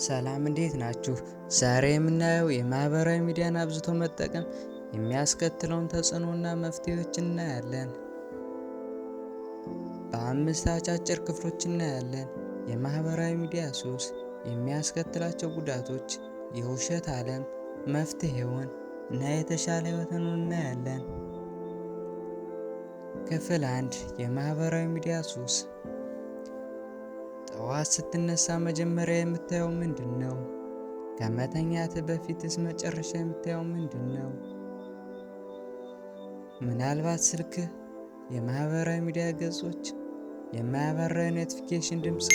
ሰላም እንዴት ናችሁ? ዛሬ የምናየው የማህበራዊ ሚዲያን አብዝቶ መጠቀም የሚያስከትለውን ተጽዕኖና መፍትሄዎች እናያለን። በአምስት አጫጭር ክፍሎች እናያለን። የማህበራዊ ሚዲያ ሱስ፣ የሚያስከትላቸው ጉዳቶች፣ የውሸት ዓለም፣ መፍትሄውን እና የተሻለ ህይወትን እናያለን። ክፍል 1 የማህበራዊ ሚዲያ ሱስ። ጠዋት ስትነሳ መጀመሪያ የምታየው ምንድን ነው? ከመተኛት በፊትስ መጨረሻ የምታየው ምንድን ነው? ምናልባት ስልክህ፣ የማህበራዊ ሚዲያ ገጾች፣ የማያባራ የኖቲፊኬሽን ድምፅ፣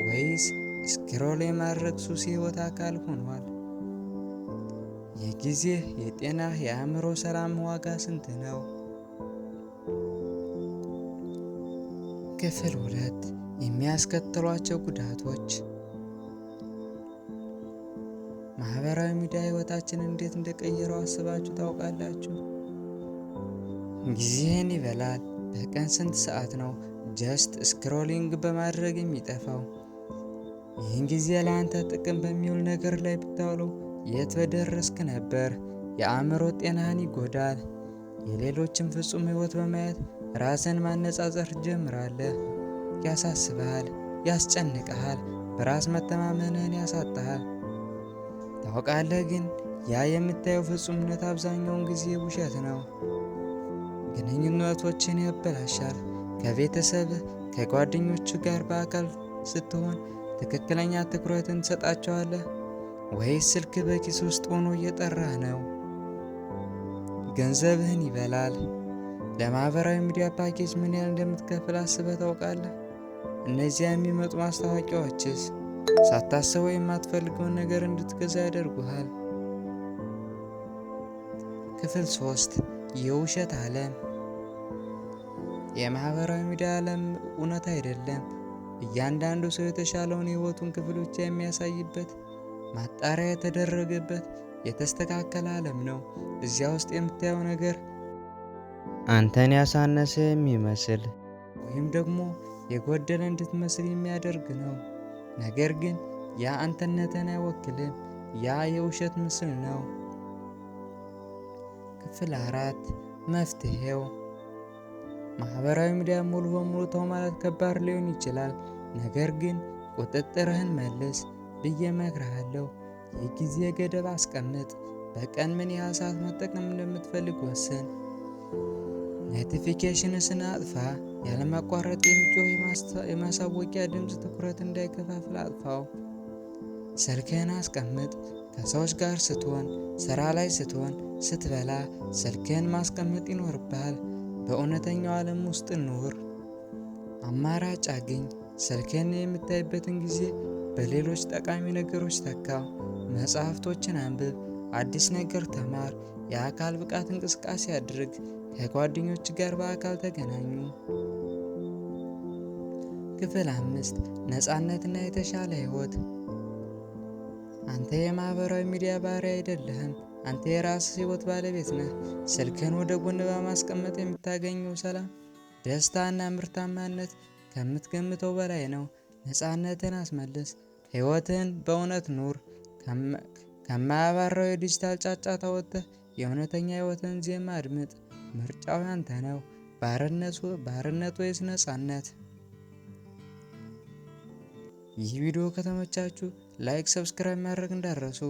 ወይስ ስክሮል የማድረግ ሱስ የህይወት አካል ሆኗል? የጊዜህ፣ የጤናህ፣ የአእምሮ ሰላም ዋጋ ስንት ነው? ክፍል 2 የሚያስከትሏቸው ጉዳቶች። ማህበራዊ ሚዲያ ህይወታችንን እንዴት እንደቀየረው አስባችሁ ታውቃላችሁ? ጊዜህን ይበላል። በቀን ስንት ሰዓት ነው ጀስት ስክሮሊንግ በማድረግ የሚጠፋው? ይህን ጊዜ ለአንተ ጥቅም በሚውል ነገር ላይ ብታውለው የት በደረስክ ነበር? የአእምሮ ጤናህን ይጎዳል። የሌሎችን ፍጹም ህይወት በማየት ራስን ማነጻጸር ጀምራለህ። ያሳስብሃል፣ ያስጨንቅሃል፣ በራስ መተማመንህን ያሳጣሃል። ታውቃለህ ግን ያ የምታየው ፍጹምነት አብዛኛውን ጊዜ ውሸት ነው። ግንኙነቶችን ያበላሻል። ከቤተሰብህ፣ ከጓደኞች ጋር በአካል ስትሆን ትክክለኛ ትኩረትን ትሰጣቸዋለህ ወይስ ስልክ በኪስ ውስጥ ሆኖ እየጠራህ ነው? ገንዘብህን ይበላል። ለማህበራዊ ሚዲያ ፓኬጅ ምን ያህል እንደምትከፍል አስበህ ታውቃለህ? እነዚያ የሚመጡ ማስታወቂያዎችስ ሳታስበው የማትፈልገውን ነገር እንድትገዛ ያደርጉሃል። ክፍል 3 የውሸት ዓለም። የማህበራዊ ሚዲያ ዓለም እውነት አይደለም። እያንዳንዱ ሰው የተሻለውን የህይወቱን ክፍል ብቻ የሚያሳይበት፣ ማጣሪያ የተደረገበት የተስተካከለ ዓለም ነው። እዚያ ውስጥ የምታየው ነገር አንተን ያሳነሰ የሚመስል ወይም ደግሞ የጎደለ እንድትመስል የሚያደርግ ነው። ነገር ግን ያ አንተነትን አይወክልም። ያ የውሸት ምስል ነው። ክፍል 4 መፍትሄው። ማህበራዊ ሚዲያ ሙሉ በሙሉ ተው ማለት ከባድ ሊሆን ይችላል። ነገር ግን ቁጥጥርህን መልስ ብዬ እመክርሃለሁ። የጊዜ ገደብ አስቀምጥ። በቀን ምን ያህል ሰዓት መጠቀም እንደምትፈልግ ወስን። ኖቲፊኬሽንስን አጥፋ። ያለማቋረጥ የሚጮህ የማሳወቂያ ድምፅ ትኩረት እንዳይከፋፍል አጥፋው። ስልክህን አስቀምጥ። ከሰዎች ጋር ስትሆን፣ ስራ ላይ ስትሆን፣ ስትበላ ስልክህን ማስቀመጥ ይኖርብሃል። በእውነተኛው ዓለም ውስጥ ኑር። አማራጭ አግኝ። ስልክህን የምታይበትን ጊዜ በሌሎች ጠቃሚ ነገሮች ተካው። መጽሐፍቶችን አንብብ። አዲስ ነገር ተማር። የአካል ብቃት እንቅስቃሴ አድርግ። ከጓደኞች ጋር በአካል ተገናኙ። ክፍል 5 ነፃነትና የተሻለ ህይወት። አንተ የማህበራዊ ሚዲያ ባሪያ አይደለህም። አንተ የራስህ ህይወት ባለቤት ነህ። ስልክህን ወደ ጎን በማስቀመጥ የምታገኘው ሰላም፣ ደስታና ምርታማነት ከምትገምተው በላይ ነው። ነፃነትን አስመልስ። ህይወትህን በእውነት ኑር። ከማያባራው የዲጂታል ጫጫታ ወጥተህ የእውነተኛ ህይወትን ዜማ አድምጥ። ምርጫው ያንተ ነው። ባርነት ወይስ ነፃነት? ይህ ቪዲዮ ከተመቻችሁ ላይክ፣ ሰብስክራይብ ማድረግ እንዳትረሱ።